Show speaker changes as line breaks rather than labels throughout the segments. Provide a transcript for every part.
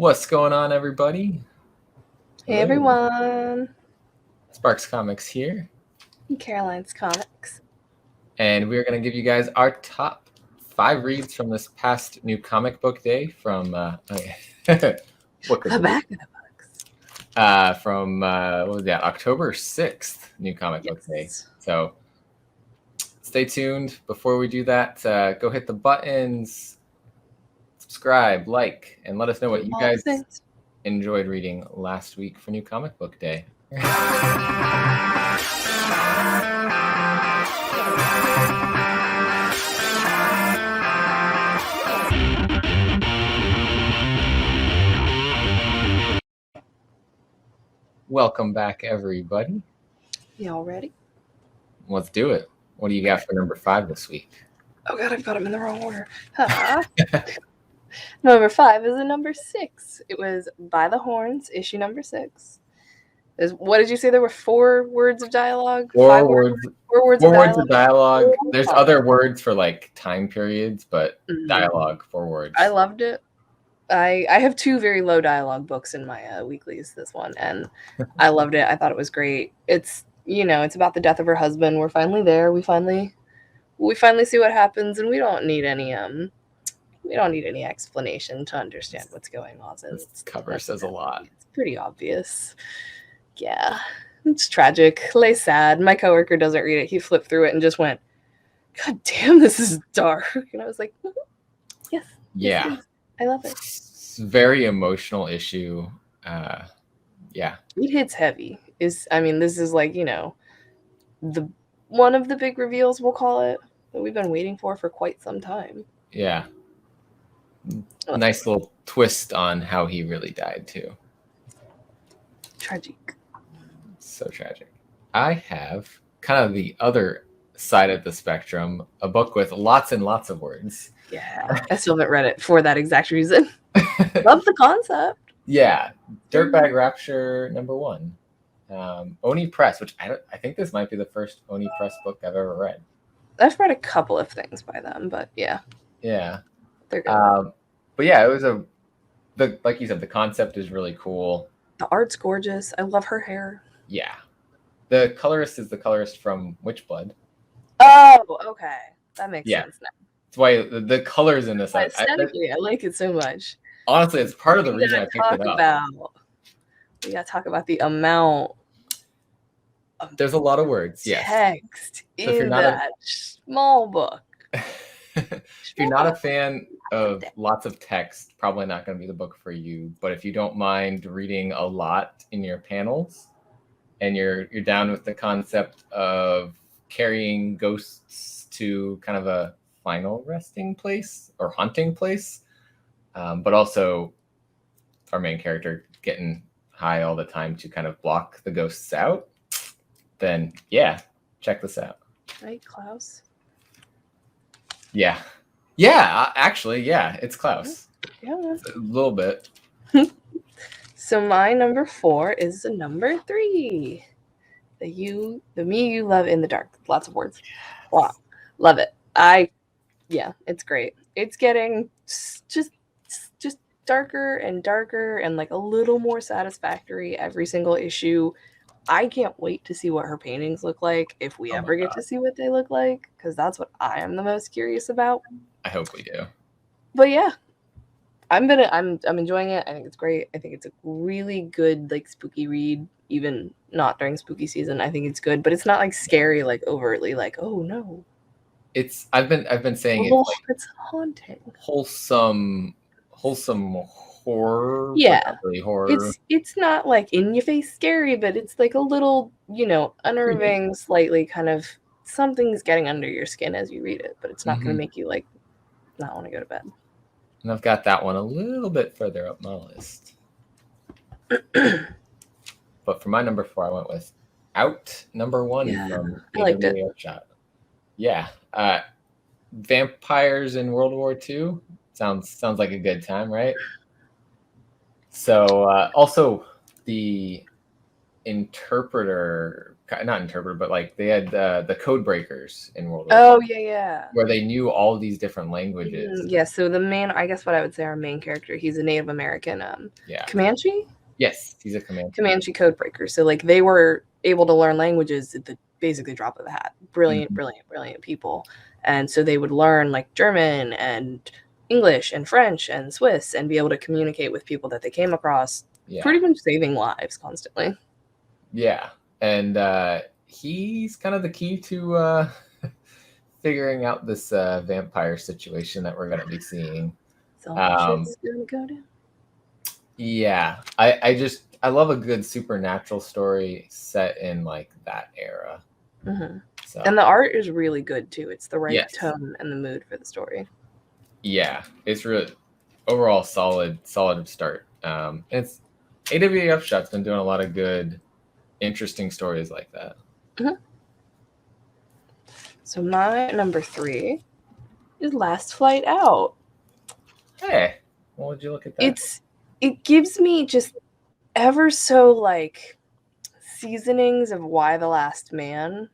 What's going on, everybody?
Hey
Hello.
everyone,
Sparks Comics here,
Caroline's Comics.
and we're going to give you guys our top 5 reads from this past new comic book day from
The back of the books.
from what was that, October 6th, new comic book day. So stay tuned. Before we do that, go hit the buttons, subscribe, like, and let us know what you guys enjoyed reading last week for new comic book day. Welcome back, everybody.
Y'all ready?
Let's do it. What do you got for number 5 this week?
Oh god, I've got them in the wrong order. Number 5 is a number 6. It was By the Horns, issue number 6. What did you say? There were 4 words of dialogue?
4 words.
4 words
of dialogue. There's other words for like time periods, but dialogue, 4 words.
I loved it. I have 2 very low dialogue books in my weeklies, this one, and I loved it. I thought it was great. It's, it's about the death of her husband. We're finally there. We finally see what happens, and we don't need any explanation to understand what's going on.
This cover says a lot.
It's pretty obvious. Yeah, it's tragic. Lay sad. My coworker doesn't read it. He flipped through it and just went, "God damn, this is dark." And I was like, "Yes."
Yeah.
I love it.
It's a very emotional issue. Yeah.
It hits heavy. This is like, the one of the big reveals, we'll call it, that we've been waiting for quite some time.
Yeah. Nice little twist on how he really died, too.
Tragic.
So tragic. I have kind of the other side of the spectrum, a book with lots and lots of words.
Yeah, I still haven't read it for that exact reason. Love the concept.
Yeah, Dirtbag Rapture number 1. Oni Press, which I think this might be the first Oni Press book I've ever read.
I've read a couple of things by them, but yeah.
Yeah.
They're good.
But yeah, it was like you said, the concept is really cool.
The art's gorgeous. I love her hair.
Yeah. The colorist is the colorist from Witchblood.
Oh, okay. That makes sense now.
That's why the colors in this.
Aesthetically, I like it so much.
Honestly, it's part of the reason I picked it up.
We gotta talk about the amount.
There's a lot of words. Yes.
Text in that small book.
If you're not a fan of lots of text, probably not going to be the book for you. But if you don't mind reading a lot in your panels, and you're down with the concept of carrying ghosts to kind of a final resting place or hunting place, but also our main character getting high all the time to kind of block the ghosts out, then yeah, check this out.
Right, Klaus?
Yeah, actually, yeah, it's Klaus.
Yeah.
A little bit.
So my number 4 is the number 3. The me you love in the dark. Lots of words. Wow. Love it. It's great. It's getting just darker and darker and like a little more satisfactory every single issue. I can't wait to see what her paintings look like, if we ever get to see what they look like, because that's what I am the most curious about.
I hope we do.
But yeah, I'm enjoying it. I think it's great. I think it's a really good like spooky read, even not during spooky season. I think it's good, but it's not like scary, like overtly like, oh no.
It's I've been saying
it's haunting.
Wholesome horror.
Yeah,
not really horror.
It's not like in your face scary, but it's like a little, unnerving, slightly kind of something's getting under your skin as you read it, but it's not going to make you like not want to go to bed.
And I've got that one a little bit further up my list. But for my number 4, I went with Out number 1 from
I liked it.
Shot. Yeah, vampires in World War II. Sounds like a good time, right? So also the interpreter, not interpreter, but like they had the code breakers in World War
Oh, yeah.
where they knew all these different languages.
Yeah, so the main, I guess what I would say our main character, he's a Native American
Yeah.
Comanche?
Yes, he's a
Comanche code breaker. So like they were able to learn languages at the basically drop of a hat. Brilliant, brilliant, brilliant people. And so they would learn like German and English and French and Swiss and be able to communicate with people that they came across, pretty much saving lives constantly.
Yeah. And he's kind of the key to figuring out this vampire situation that we're going to be seeing.
So shit's gonna go down.
Yeah. I love a good supernatural story set in like that era.
Mm-hmm. So. And the art is really good too. It's the right tone and the mood for the story.
Yeah, it's really overall solid start. It's AWF Shot's been doing a lot of good, interesting stories like that.
Mm-hmm. So my number 3 is Last Flight Out.
Hey, what would you look at that?
It gives me just ever so like seasonings of Why the Last Man,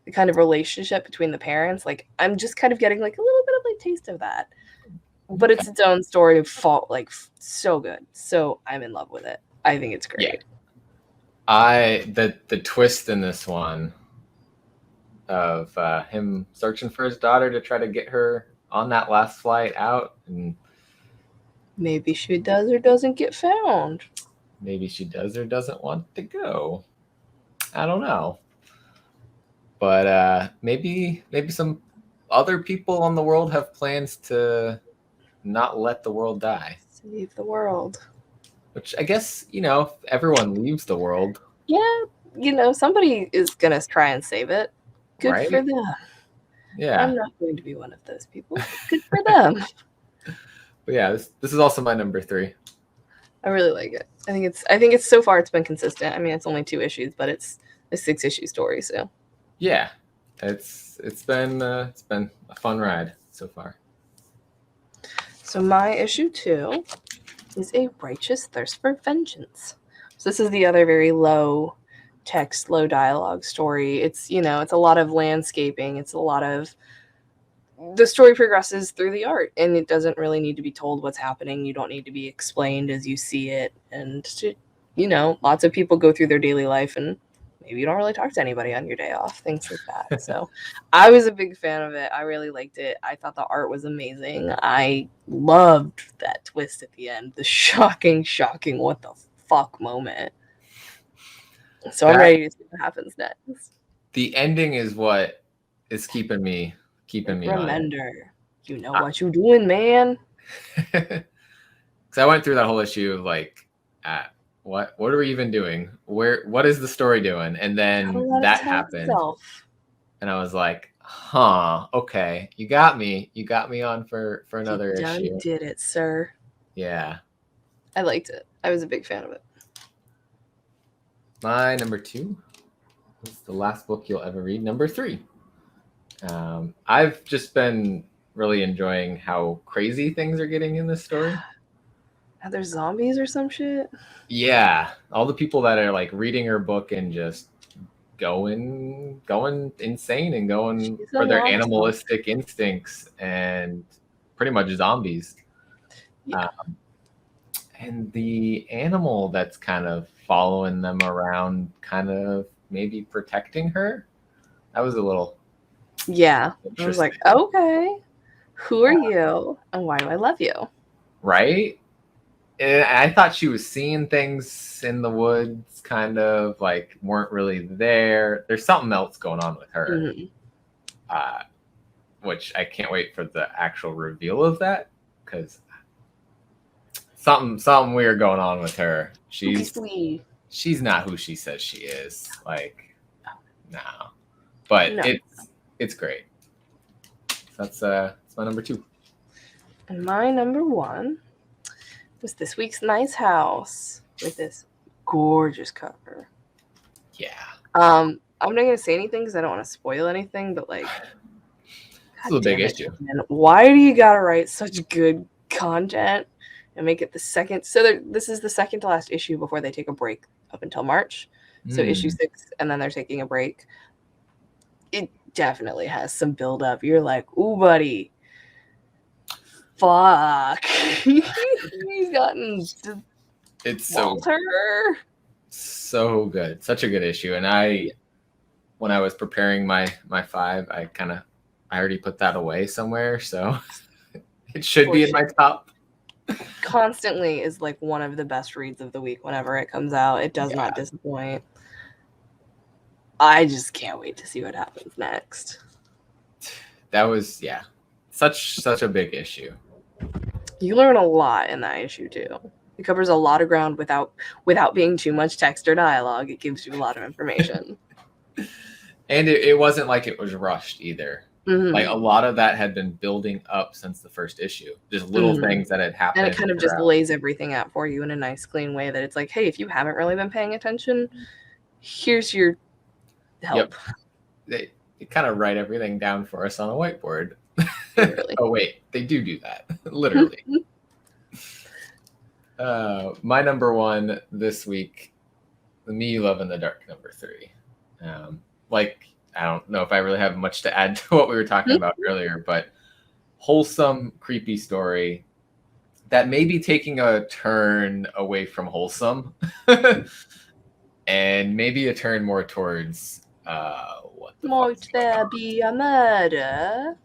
the kind of relationship between the parents. Like I'm just kind of getting like a little bit of like taste of that, but it's its own story of fault, like so good. So I'm in love with it. I think it's great.
The twist in this one of him searching for his daughter to try to get her on that last flight out, and
maybe she does or doesn't get found.
Maybe she does or doesn't want to go. I don't know. But maybe some other people on the world have plans to not let the world die.
Save the world.
Which I guess, if everyone leaves the world.
Yeah, somebody is going to try and save it. Good for them.
Yeah.
I'm not going to be one of those people. Good for them.
But yeah, this is also my number 3.
I really like it. I think it's so far it's been consistent. I mean, it's only 2 issues, but it's a 6-issue story, so.
Yeah. It's been a fun ride so far.
So my issue 2 is A Righteous Thirst for Vengeance. So this is the other very low text, low dialogue story. It's, it's a lot of landscaping. It's a lot of the story progresses through the art, and it doesn't really need to be told what's happening. You don't need to be explained as you see it. And, lots of people go through their daily life and maybe you don't really talk to anybody on your day off, things like that. So I was a big fan of it. I really liked it. I thought the art was amazing. I loved that twist at the end, the shocking, what the fuck moment. So I'm ready to see what happens next.
The ending is what is keeping me
Remember, you know what you're doing, man.
Because I went through that whole issue like, what are we even doing? What is the story doing? And then that happened, and I was like, okay, you got me on for another issue.
You did it, sir.
Yeah,
I liked it. I was a big fan of it.
My number 2 is The Last Book You'll Ever Read. Number 3. I've just been really enjoying how crazy things are getting in this story.
Now there's zombies or some shit.
Yeah, all the people that are like reading her book and just going insane and going for their animalistic instincts and pretty much zombies.
Yeah.
And the animal that's kind of following them around, kind of maybe protecting her. That was a little.
Yeah. I was like, okay, who are you and why do I love you?
Right? And I thought she was seeing things in the woods, kind of like weren't really there. There's something else going on with her, which I can't wait for the actual reveal of that, because something weird going on with her. She's not who she says she is. Like, no. But it's great. That's my number 2.
And my number 1 was This Week's Nice House with this gorgeous cover.
Yeah.
I'm not gonna say anything because I don't want to spoil anything, but like,
it's a big issue.
Man, why do you gotta write such good content and make it the second? So this is the second to last issue before they take a break up until March. So issue 6, and then they're taking a break. It definitely has some build up. You're like, ooh, buddy. Fuck. He's gotten
It's
Walter.
so good. Such a good issue. And when I was preparing my 5, I already put that away somewhere, so it should be in my top.
Constantly is like one of the best reads of the week whenever it comes out. It does not disappoint. I just can't wait to see what happens next.
That was such a big issue.
You learn a lot in that issue too. It covers a lot of ground without being too much text or dialogue. It gives you a lot of information.
And it wasn't like it was rushed either.
Mm-hmm.
Like a lot of that had been building up since the first issue. Just little things that had happened.
And it kind of just lays everything out for you in a nice, clean way that it's like, hey, if you haven't really been paying attention, here's your help.
Yep. They kind of write everything down for us on a whiteboard.
Really?
Oh, wait. They do that. Literally. My number 1 this week, The Me You Love in the Dark, number 3. I don't know if I really have much to add to what we were talking about earlier, but wholesome, creepy story that may be taking a turn away from wholesome and maybe a turn more towards
Might there be a murder?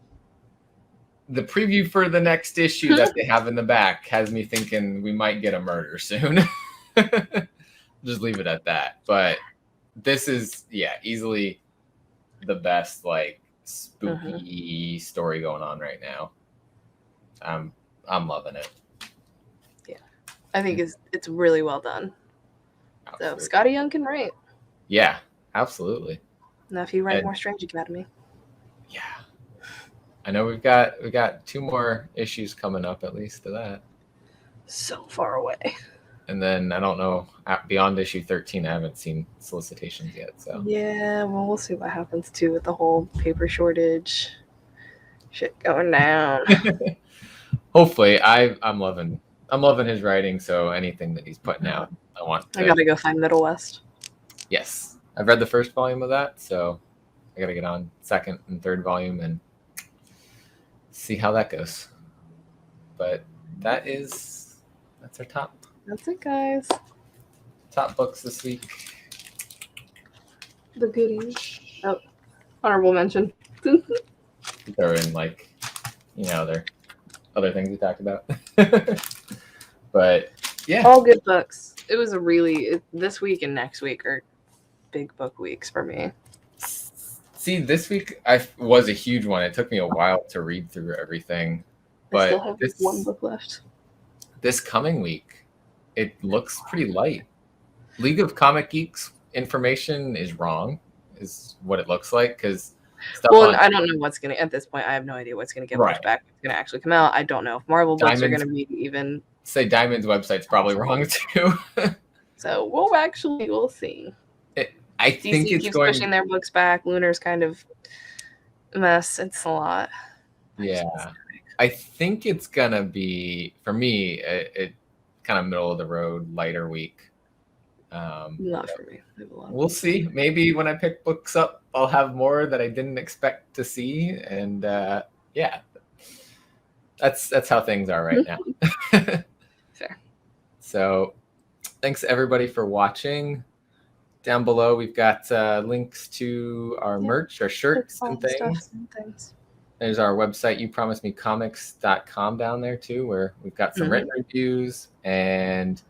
The preview for the next issue that they have in the back has me thinking we might get a murder soon. Just leave it at that. But this is, easily the best, like, spooky story going on right now. I'm loving it.
Yeah. I think it's really well done. Absolutely. So Scotty Young can write.
Yeah, absolutely.
Now if you write more Strange Academy.
Yeah. I know we've got 2 more issues coming up, at least, to that.
So far away.
And then I don't know, beyond issue 13, I haven't seen solicitations yet. So
yeah, well, we'll see what happens too with the whole paper shortage shit going down.
Hopefully, I'm loving his writing. So anything that he's putting out, I
gotta go find Middle West.
Yes, I've read the first volume of that, so I gotta get on 2nd and 3rd volume and see how that goes. But that's our top.
That's it, guys.
Top books this week.
The goodies. Oh, honorable mention.
Throw in there other things we talked about. But yeah,
all good books. It was this week and next week are big book weeks for me.
See, this week was a huge one. It took me a while to read through everything, but
I still have 1 book left.
This coming week, it looks pretty light. League of Comic Geeks information is wrong, is what it looks like, because
I don't know what's gonna. At this point, I have no idea what's gonna get pushed back. It's gonna actually come out. I don't know if Marvel books are gonna be even.
Say Diamond's website's probably wrong too.
So we'll see.
I think
DC keeps pushing their books back. Lunar's kind of a mess. It's a lot.
Yeah, I think it's gonna be, for me, it kind of middle of the road, lighter week.
Not for me.
We'll see. Maybe when I pick books up, I'll have more that I didn't expect to see, and that's how things are right now.
Fair.
So, thanks everybody for watching. Down below, we've got links to our merch, our shirts and things. There's our website, youpromisemecomics.com, down there too, where we've got some written reviews. And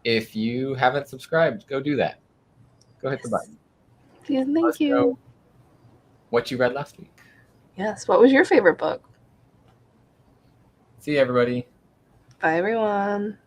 if you haven't subscribed, go do that. Go hit the button.
Yeah, thank you.
What you read last week.
Yes. What was your favorite book?
See you, everybody.
Bye, everyone.